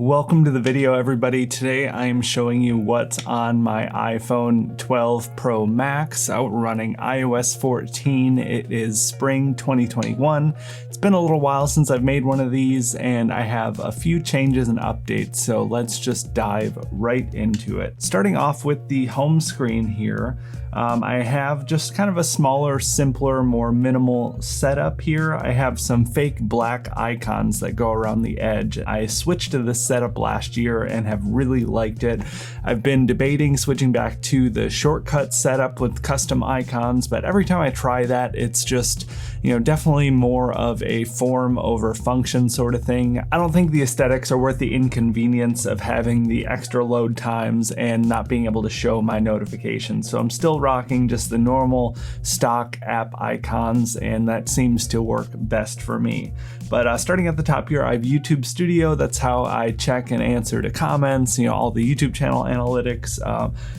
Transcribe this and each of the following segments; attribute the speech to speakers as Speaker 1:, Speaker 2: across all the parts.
Speaker 1: Welcome to the video, everybody. Today I am showing you what's on my iPhone 12 Pro Max outrunning iOS 14. It is spring 2021. It's been a little while since I've made one of these and I have a few changes and updates, so let's just dive right into it. Starting off with the home screen here, I have just kind of a smaller, simpler, more minimal setup here. I have some fake black icons that go around the edge. I switched to this setup last year and have really liked it. I've been debating switching back to the shortcut setup with custom icons, but every time I try that, it's just, definitely more of a form over function sort of thing. I don't think the aesthetics are worth the inconvenience of having the extra load times and not being able to show my notifications. So I'm still rocking just the normal stock app icons, and that seems to work best for me. But starting at the top here, I have YouTube Studio. That's how I check and answer to comments, all the YouTube channel analytics.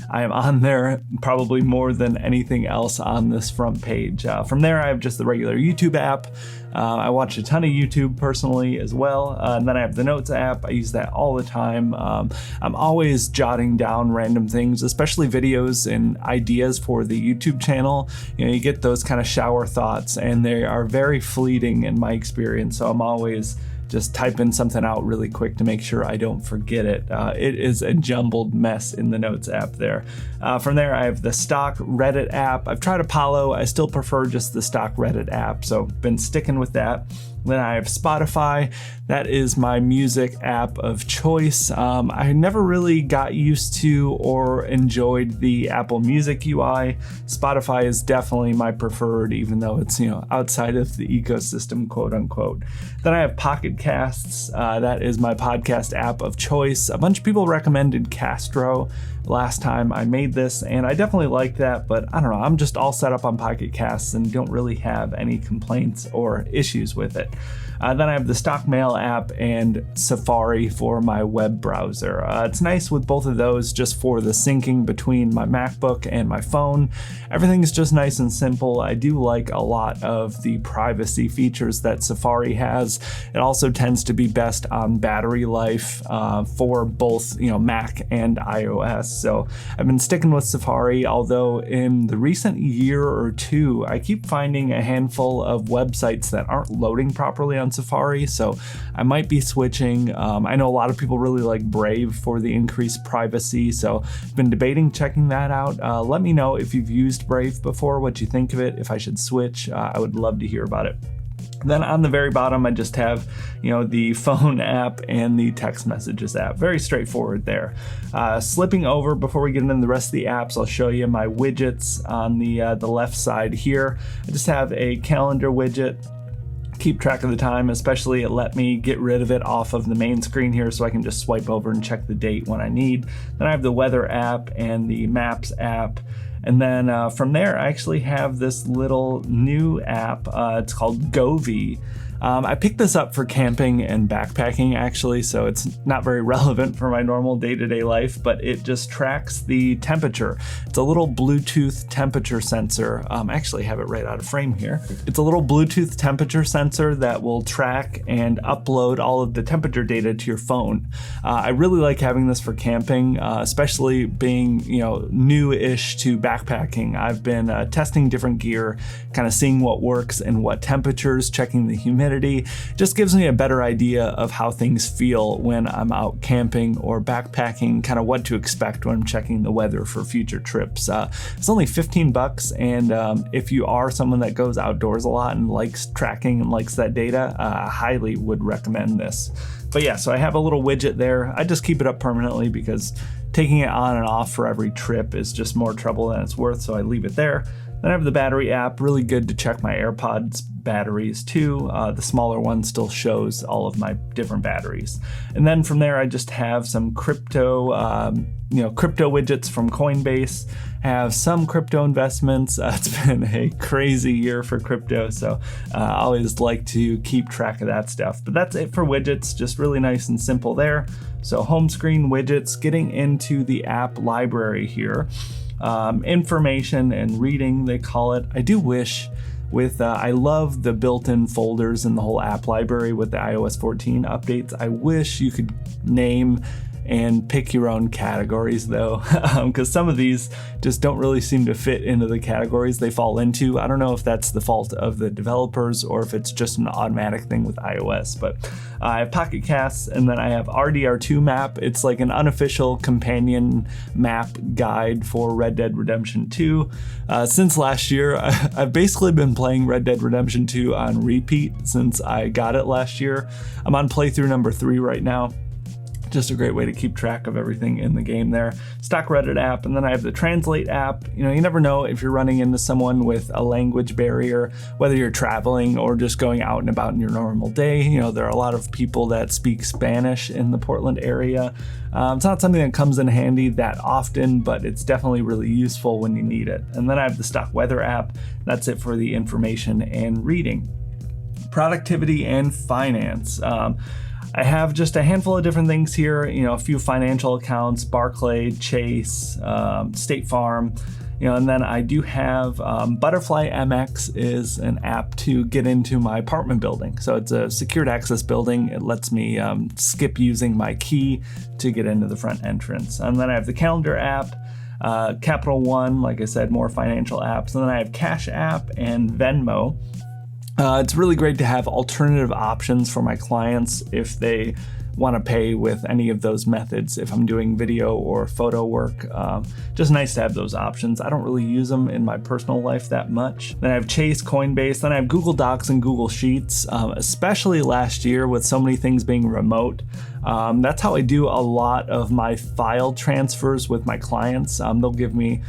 Speaker 1: I am on there probably more than anything else on this front page. From there, I have just the regular YouTube app. I watch a ton of YouTube personally as well. And then I have the Notes app. I use that all the time. I'm always jotting down random things, especially videos and ideas for the YouTube channel. You get those kind of shower thoughts and they are very fleeting in my experience. So I'm always just typing something out really quick to make sure I don't forget it. It is a jumbled mess in the Notes app there. From there, I have the stock Reddit app. I've tried Apollo. I still prefer just the stock Reddit app, so been sticking with that. Then I have Spotify. That is my music app of choice. I never really got used to or enjoyed the Apple Music UI. Spotify is definitely my preferred, even though it's outside of the ecosystem, quote unquote. Then I have Pocket Casts. That is my podcast app of choice. A bunch of people recommended Castro last time I made this, and I definitely like that, but I don't know, I'm just all set up on Pocket Casts and don't really have any complaints or issues with it. Then I have the stock Mail app and Safari for my web browser. It's nice with both of those just for the syncing between my MacBook and my phone. Everything is just nice and simple. I do like a lot of the privacy features that Safari has. It also tends to be best on battery life for both Mac and iOS. So I've been sticking with Safari, although in the recent year or two, I keep finding a handful of websites that aren't loading properly on Safari, so I might be switching. I know a lot of people really like Brave for the increased privacy, so I've been debating checking that out. Let me know if you've used Brave before, what you think of it, if I should switch. I would love to hear about it. Then on the very bottom, I just have, the phone app and the text messages app. Very straightforward there. Slipping over before we get into the rest of the apps, I'll show you my widgets on the left side here. I just have a calendar widget. Keep track of the time, especially it let me get rid of it off of the main screen here so I can just swipe over and check the date when I need. Then I have the weather app and the maps app. And then from there, I actually have this little new app. It's called Govee. I picked this up for camping and backpacking, actually, so it's not very relevant for my normal day-to-day life, but it just tracks the temperature. It's a little Bluetooth temperature sensor. I actually have it right out of frame here. It's a little Bluetooth temperature sensor that will track and upload all of the temperature data to your phone. I really like having this for camping, especially being, new-ish to backpacking. I've been testing different gear, kind of seeing what works and what temperatures, checking the humidity. Just gives me a better idea of how things feel when I'm out camping or backpacking, kind of what to expect when I'm checking the weather for future trips. It's only $15, and if you are someone that goes outdoors a lot and likes tracking and likes that data, I highly would recommend this. But yeah, so I have a little widget there. I just keep it up permanently because taking it on and off for every trip is just more trouble than it's worth, so I leave it there. Then I have the battery app, really good to check my AirPods batteries too. The smaller one still shows all of my different batteries. And then from there, I just have some crypto widgets from Coinbase, have some crypto investments. It's been a crazy year for crypto, so I always like to keep track of that stuff. But that's it for widgets, just really nice and simple there. So home screen widgets, getting into the app library here. Information and reading, they call it. I do wish I love the built-in folders and the whole app library with the iOS 14 updates. I wish you could name and pick your own categories though, because some of these just don't really seem to fit into the categories they fall into. I don't know if that's the fault of the developers or if it's just an automatic thing with iOS, but I have Pocket Casts, and then I have RDR2 map. It's like an unofficial companion map guide for Red Dead Redemption 2. Since last year, I've basically been playing Red Dead Redemption 2 on repeat since I got it last year. I'm on playthrough number 3 right now. Just a great way to keep track of everything in the game there. Stock Reddit app, and then I have the Translate app. You never know if you're running into someone with a language barrier, whether you're traveling or just going out and about in your normal day. There are a lot of people that speak Spanish in the Portland area. It's not something that comes in handy that often, but it's definitely really useful when you need it. And then I have the Stock Weather app. That's it for the information and reading. Productivity and finance. I have just a handful of different things here, a few financial accounts, Barclay, Chase, State Farm, and then I do have Butterfly MX is an app to get into my apartment building. So it's a secured access building. It lets me skip using my key to get into the front entrance. And then I have the Calendar app, Capital One, like I said, more financial apps. And then I have Cash App and Venmo. It's really great to have alternative options for my clients if they want to pay with any of those methods. If I'm doing video or photo work, just nice to have those options. I don't really use them in my personal life that much. Then I have Chase, Coinbase, then I have Google Docs and Google Sheets, especially last year with so many things being remote. That's how I do a lot of my file transfers with my clients. They'll give me,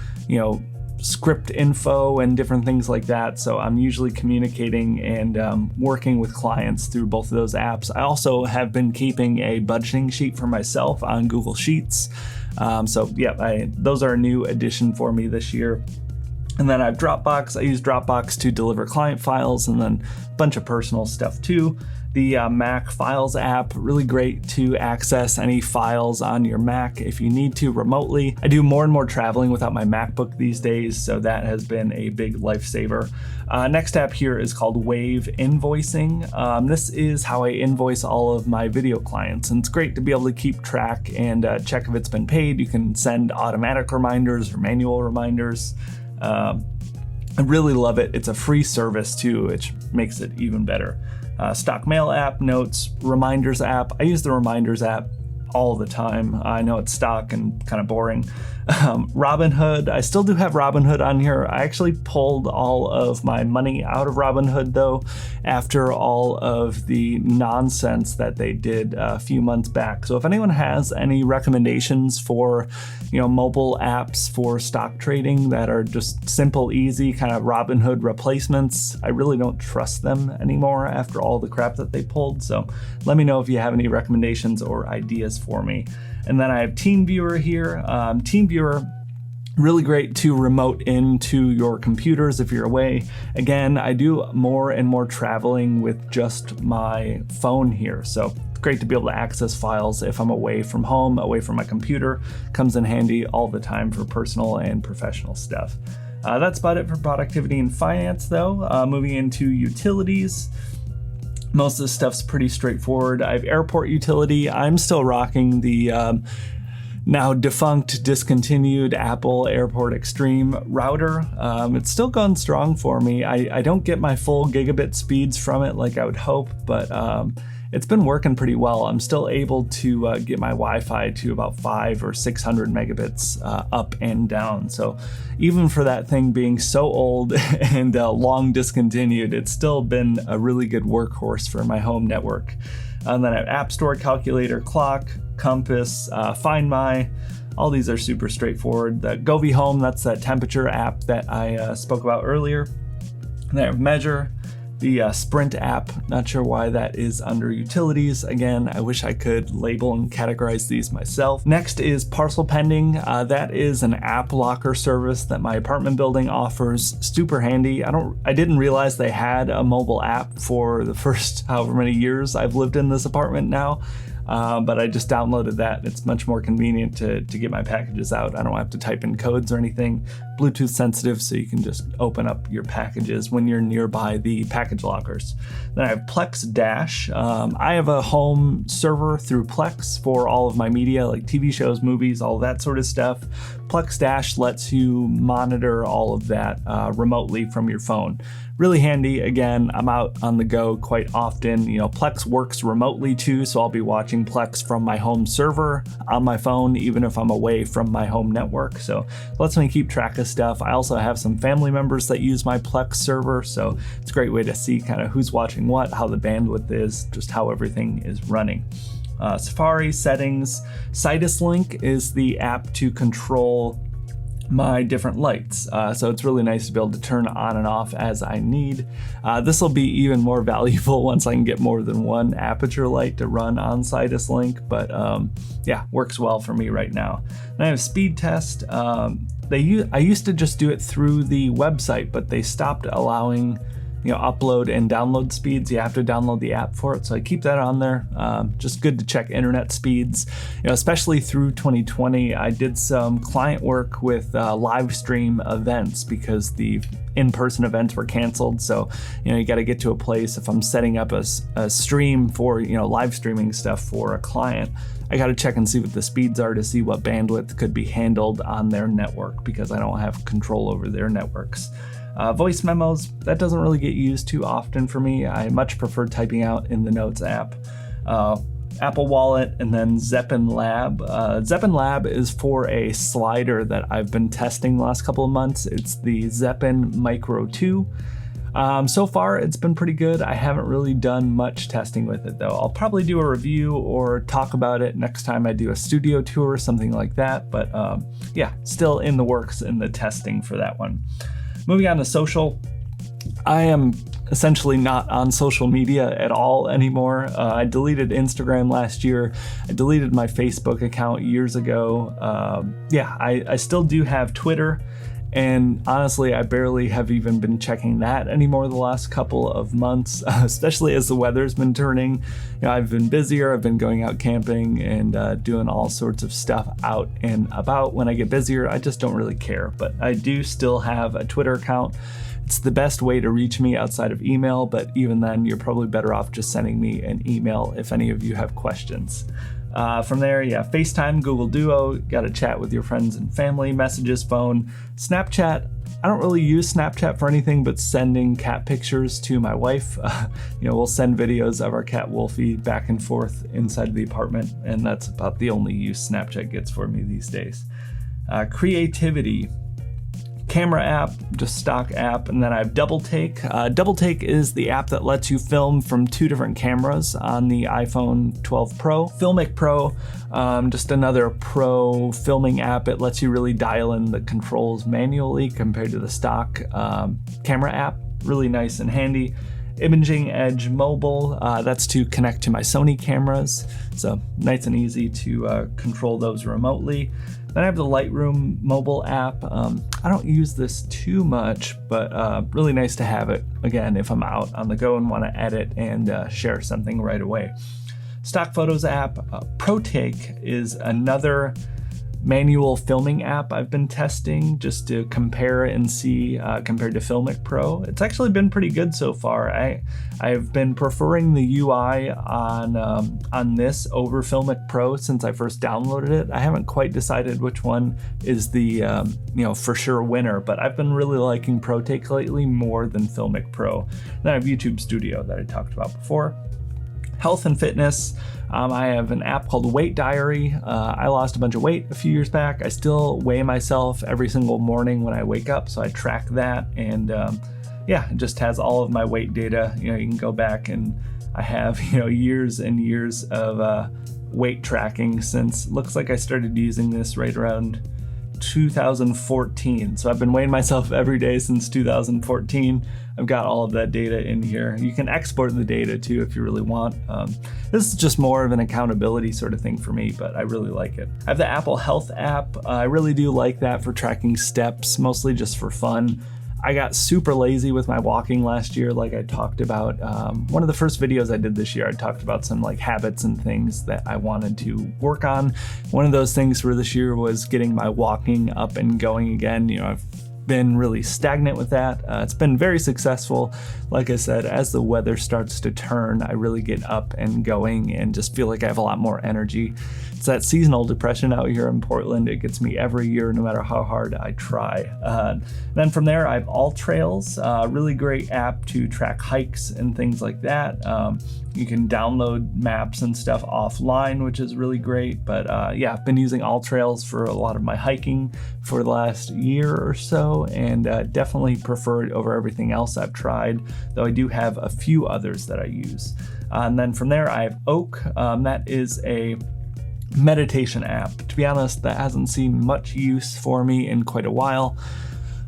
Speaker 1: script info and different things like that. So I'm usually communicating and working with clients through both of those apps. I also have been keeping a budgeting sheet for myself on Google Sheets. Those are a new addition for me this year. And then I have Dropbox. I use Dropbox to deliver client files and then a bunch of personal stuff too. The Mac Files app, really great to access any files on your Mac if you need to remotely. I do more and more traveling without my MacBook these days, so that has been a big lifesaver. Next app here is called Wave Invoicing. This is how I invoice all of my video clients, and it's great to be able to keep track and check if it's been paid. You can send automatic reminders or manual reminders. I really love it. It's a free service too, which makes it even better. Stock Mail app, Notes, Reminders app. I use the Reminders app all the time. I know it's stock and kind of boring. Robinhood, I still do have Robinhood on here. I actually pulled all of my money out of Robinhood though, after all of the nonsense that they did a few months back. So if anyone has any recommendations for, mobile apps for stock trading that are just simple, easy kind of Robinhood replacements, I really don't trust them anymore after all the crap that they pulled. So let me know if you have any recommendations or ideas for me. And then I have TeamViewer here. TeamViewer, really great to remote into your computers if you're away. Again, I do more and more traveling with just my phone here. So it's great to be able to access files if I'm away from home, away from my computer. Comes in handy all the time for personal and professional stuff. That's about it for productivity and finance though. Moving into utilities. Most of this stuff's pretty straightforward. I have airport utility. I'm still rocking the now defunct, discontinued Apple Airport Extreme router. It's still going strong for me. I don't get my full gigabit speeds from it like I would hope, but it's been working pretty well. I'm still able to get my Wi-Fi to about 500 or 600 megabits up and down. So even for that thing being so old and long discontinued, it's still been a really good workhorse for my home network. And then I have App Store, Calculator, Clock, Compass, Find My. All these are super straightforward. The Govee Home, that's that temperature app that I spoke about earlier. And I have Measure. The Sprint app, not sure why that is under utilities. Again, I wish I could label and categorize these myself. Next is Parcel Pending. That is an app locker service that my apartment building offers. Super handy. I didn't realize they had a mobile app for the first however many years I've lived in this apartment now. but I just downloaded that. It's much more convenient to get my packages out. I don't have to type in codes or anything. Bluetooth sensitive, so you can just open up your packages when you're nearby the package lockers. Then I have Plex Dash. I have a home server through Plex for all of my media, like TV shows, movies, all that sort of stuff. Plex Dash lets you monitor all of that remotely from your phone. Really handy. Again, I'm out on the go quite often. Plex works remotely too, so I'll be watching Plex from my home server on my phone, even if I'm away from my home network. So it lets me keep track of stuff. I also have some family members that use my Plex server, so it's a great way to see kind of who's watching what, how the bandwidth is, just how everything is running. Safari settings. Citus Link is the app to control my different lights. So it's really nice to be able to turn on and off as I need. This will be even more valuable once I can get more than one aperture light to run on Citus Link, but yeah, works well for me right now. And I have speed test. I used to just do it through the website, but they stopped allowing upload and download speeds. You have to download the app for it, so I keep that on there. Just good to check internet speeds. Especially through 2020, I did some client work with live stream events because the in-person events were canceled. So you got to get to a place. If I'm setting up a stream for live streaming stuff for a client, I got to check and see what the speeds are to see what bandwidth could be handled on their network, because I don't have control over their networks. Voice memos, that doesn't really get used too often for me. I much prefer typing out in the Notes app. Apple Wallet, and then Zeppin Lab. Zeppin Lab is for a slider that I've been testing the last couple of months. It's the Zeppin Micro 2. So far, it's been pretty good. I haven't really done much testing with it, though. I'll probably do a review or talk about it next time I do a studio tour, something like that. But yeah, still in the works in the testing for that one. Moving on to social, I am essentially not on social media at all anymore. I deleted Instagram last year. I deleted my Facebook account years ago. Yeah, I still do have Twitter, and honestly, I barely have even been checking that anymore the last couple of months, especially as the weather's been turning. I've been busier. I've been going out camping and doing all sorts of stuff out and about. When I get busier, I just don't really care, but I do still have a Twitter account. It's the best way to reach me outside of email, but even then, you're probably better off just sending me an email if any of you have questions. From there, yeah, FaceTime, Google Duo, got to chat with your friends and family, messages, phone, Snapchat. I don't really use Snapchat for anything but sending cat pictures to my wife. We'll send videos of our cat Wolfie back and forth inside the apartment, and that's about the only use Snapchat gets for me these days. Creativity. Camera app, just stock app, and then I have Double Take. Double Take is the app that lets you film from two different cameras on the iPhone 12 Pro. Filmic Pro, just another pro filming app. It lets you really dial in the controls manually compared to the stock camera app. Really nice and handy. Imaging Edge Mobile, that's to connect to my Sony cameras, so nice and easy to control those remotely. Then I have the Lightroom mobile app. I don't use this too much, but really nice to have it, again, if I'm out on the go and want to edit and share something right away. Stock Photos app. ProTake is another manual filming app I've been testing just to compare and see compared to Filmic Pro. It's actually been pretty good so far. I've been preferring the UI on this over Filmic Pro since I first downloaded it. I haven't quite decided which one is the for sure winner, but I've been really liking ProTake lately more than Filmic Pro. Then I have YouTube Studio that I talked about before. Health and fitness. I have an app called Weight Diary. I lost a bunch of weight a few years back. I still weigh myself every single morning when I wake up, so I track that, and yeah, it just has all of my weight data. You can go back, and I have years and years of weight tracking since, looks like I started using this right around 2014. So I've been weighing myself every day since 2014. I've got all of that data in here. You can export the data too if you really want. This is just more of an accountability sort of thing for me, but I really like it. I have the Apple Health app. I really do like that for tracking steps, mostly just for fun. I got super lazy with my walking last year, like I talked about. One of the first videos I did this year, I talked about some like habits and things that I wanted to work on. One of those things for this year was getting my walking up and going again. You know, I've been really stagnant with that. It's been very successful. Like I said, as the weather starts to turn, I really get up and going and just feel like I have a lot more energy. It's that seasonal depression out here in Portland. It gets me every year, no matter how hard I try. Then from there, I have Alltrails, a really great app to track hikes and things like that. You can download maps and stuff offline, which is really great. But yeah, I've been using Alltrails for a lot of my hiking for the last year or so, and definitely prefer it over everything else I've tried, though I do have a few others that I use. And then from there, I have Oak. That is a meditation app. To be honest, that hasn't seen much use for me in quite a while.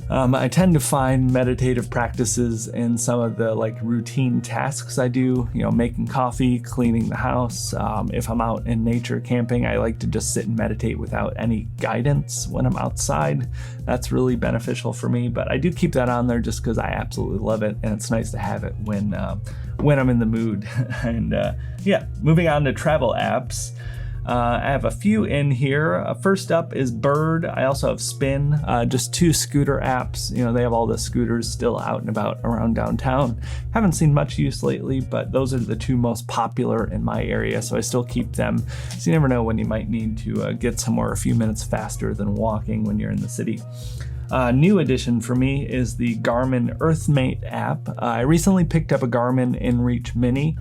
Speaker 1: I tend to find meditative practices in some of the like routine tasks I do, you know, making coffee, cleaning the house. If I'm out in nature camping, I like to just sit and meditate without any guidance when I'm outside. That's really beneficial for me, but I do keep that on there just because I absolutely love it, and it's nice to have it when I'm in the mood. And yeah, moving on to travel apps. I have a few in here. First up is Bird. I also have Spin, just two scooter apps. You know, they have all the scooters still out and about around downtown. Haven't seen much use lately, but those are the two most popular in my area, so I still keep them. So you never know when you might need to get somewhere a few minutes faster than walking when you're in the city. New addition for me is the Garmin EarthMate app. I recently picked up a Garmin InReach Mini.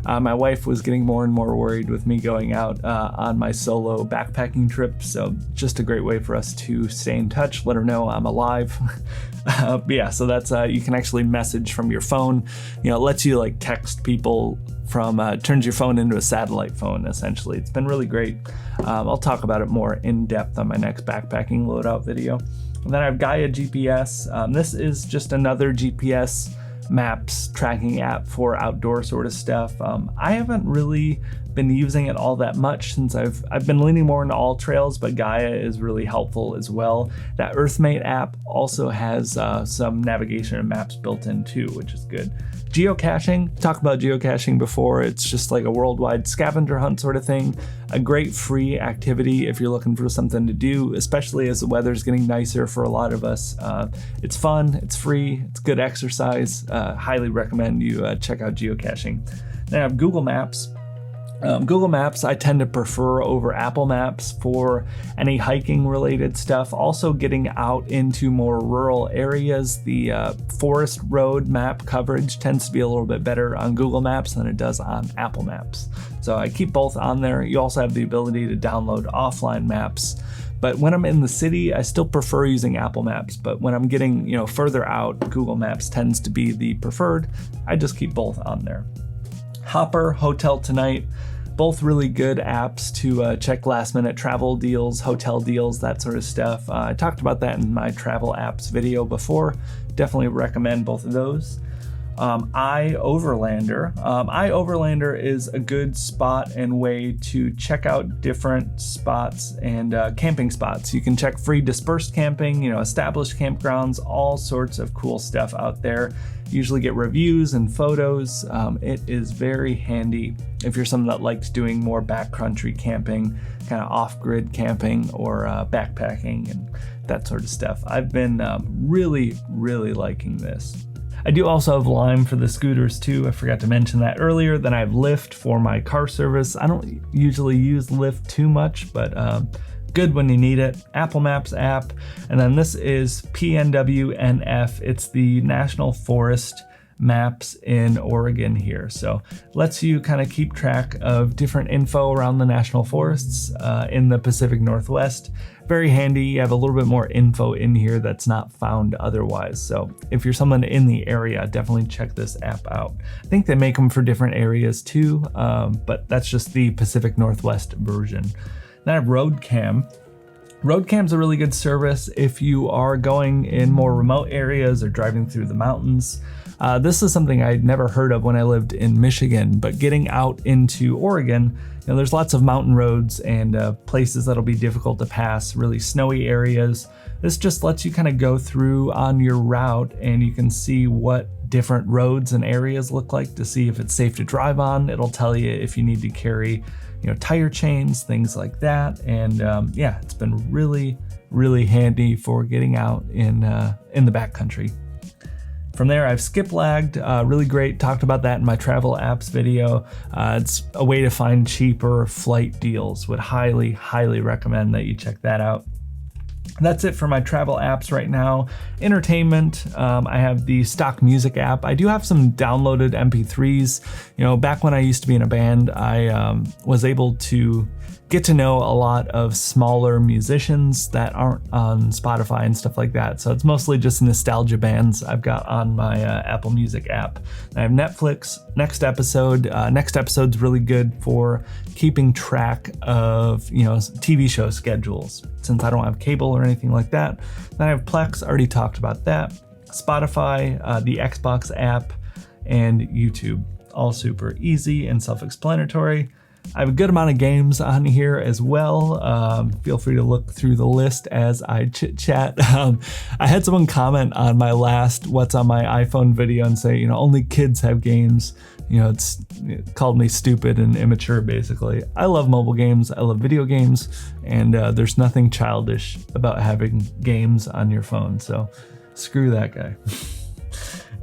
Speaker 1: My wife was getting more and more worried with me going out on my solo backpacking trip, so just a great way for us to stay in touch, let her know I'm alive. But yeah, so that's you can actually message from your phone. You know, it lets you like text people from turns your phone into a satellite phone essentially. It's been really great. I'll talk about it more in depth on my next backpacking loadout video. And then I have Gaia GPS. This is just another GPS maps tracking app for outdoor sort of stuff. I haven't really been using it all that much since I've been leaning more into Alltrails, but Gaia is really helpful as well. That EarthMate app also has some navigation and maps built in too, which is good. Geocaching, talked about geocaching before. It's just like a worldwide scavenger hunt sort of thing. A great free activity if you're looking for something to do, especially as the weather's getting nicer for a lot of us. It's fun, it's free, it's good exercise. Highly recommend you check out geocaching. Then I have Google Maps. Google Maps I tend to prefer over Apple Maps for any hiking related stuff. Also getting out into more rural areas, the forest road map coverage tends to be a little bit better on Google Maps than it does on Apple Maps. So I keep both on there. You also have the ability to download offline maps. But when I'm in the city, I still prefer using Apple Maps. But when I'm getting, you know, further out, Google Maps tends to be the preferred. I just keep both on there. Hopper, Hotel Tonight, both really good apps to check last minute travel deals, hotel deals, that sort of stuff. I talked about that in my travel apps video before. Definitely recommend both of those. iOverlander. iOverlander is a good spot and way to check out different spots and camping spots. You can check free dispersed camping, you know, established campgrounds, all sorts of cool stuff out there. Usually get reviews and photos. It is very handy if you're someone that likes doing more backcountry camping, kind of off-grid camping or backpacking and that sort of stuff. I've been really liking this. I do also have Lime for the scooters too. I forgot to mention that earlier. Then I have Lyft for my car service. I don't usually use Lyft too much, but good when you need it. Apple Maps app. And then this is PNWNF. It's the National Forest maps in Oregon here. So lets you kind of keep track of different info around the national forests in the Pacific Northwest. Very handy. You have a little bit more info in here that's not found otherwise. So if you're someone in the area, definitely check this app out. I think they make them for different areas too, but that's just the Pacific Northwest version. Then I have RoadCam. RoadCam's a really good service if you are going in more remote areas or driving through the mountains. This is something I'd never heard of when I lived in Michigan, but getting out into Oregon, there's lots of mountain roads and places that'll be difficult to pass, really snowy areas. This just lets you kind of go through on your route and you can see what different roads and areas look like to see if it's safe to drive on. It'll tell you if you need to carry, tire chains, things like that. And yeah, it's been really, really handy for getting out in the backcountry. From there, I've skip lagged, really great. Talked about that in my travel apps video. It's a way to find cheaper flight deals. Would highly, highly recommend that you check that out. That's it for my travel apps right now. Entertainment, I have the stock music app. I do have some downloaded MP3s. Back when I used to be in a band, I was able to get to know a lot of smaller musicians that aren't on Spotify and stuff like that. So it's mostly just nostalgia bands I've got on my Apple Music app. I have Netflix. Next episode's really good for keeping track of TV show schedules, since I don't have cable or anything like that. Then I have Plex, already talked about that. Spotify, the Xbox app, and YouTube. All super easy and self-explanatory. I have a good amount of games on here as well. Feel free to look through the list as I chit chat. I had someone comment on my last What's on My iPhone video and say, only kids have games. It called me stupid and immature, basically. I love mobile games. I love video games. And there's nothing childish about having games on your phone. So screw that guy.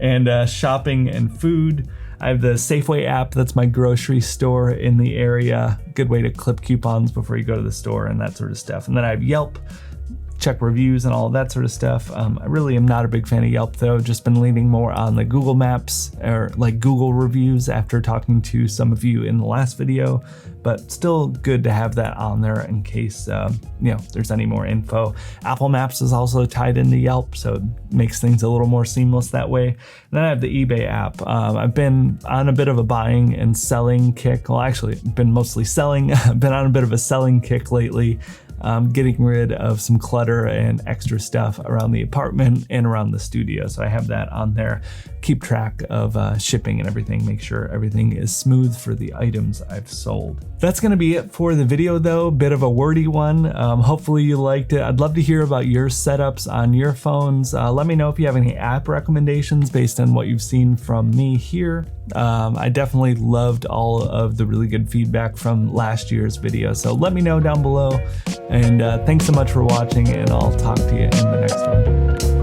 Speaker 1: And shopping and food. I have the Safeway app. That's my grocery store in the area. Good way to clip coupons before you go to the store and that sort of stuff. And then I have Yelp, check reviews and all of that sort of stuff. I really am not a big fan of Yelp though. Just been leaning more on the Google Maps or like Google reviews after talking to some of you in the last video, but still good to have that on there in case there's any more info. Apple Maps is also tied into Yelp, so it makes things a little more seamless that way. And then I have the eBay app. I've been on a bit of a buying and selling kick. Well, actually, I've been mostly selling. I've been on a bit of a selling kick lately. Getting rid of some clutter and extra stuff around the apartment and around the studio. So I have that on there. Keep track of shipping and everything. Make sure everything is smooth for the items I've sold. That's going to be it for the video though. Bit of a wordy one. Hopefully you liked it. I'd love to hear about your setups on your phones. Let me know if you have any app recommendations based on what you've seen from me here. I definitely loved all of the really good feedback from last year's video. So let me know down below. And thanks so much for watching, and I'll talk to you in the next one.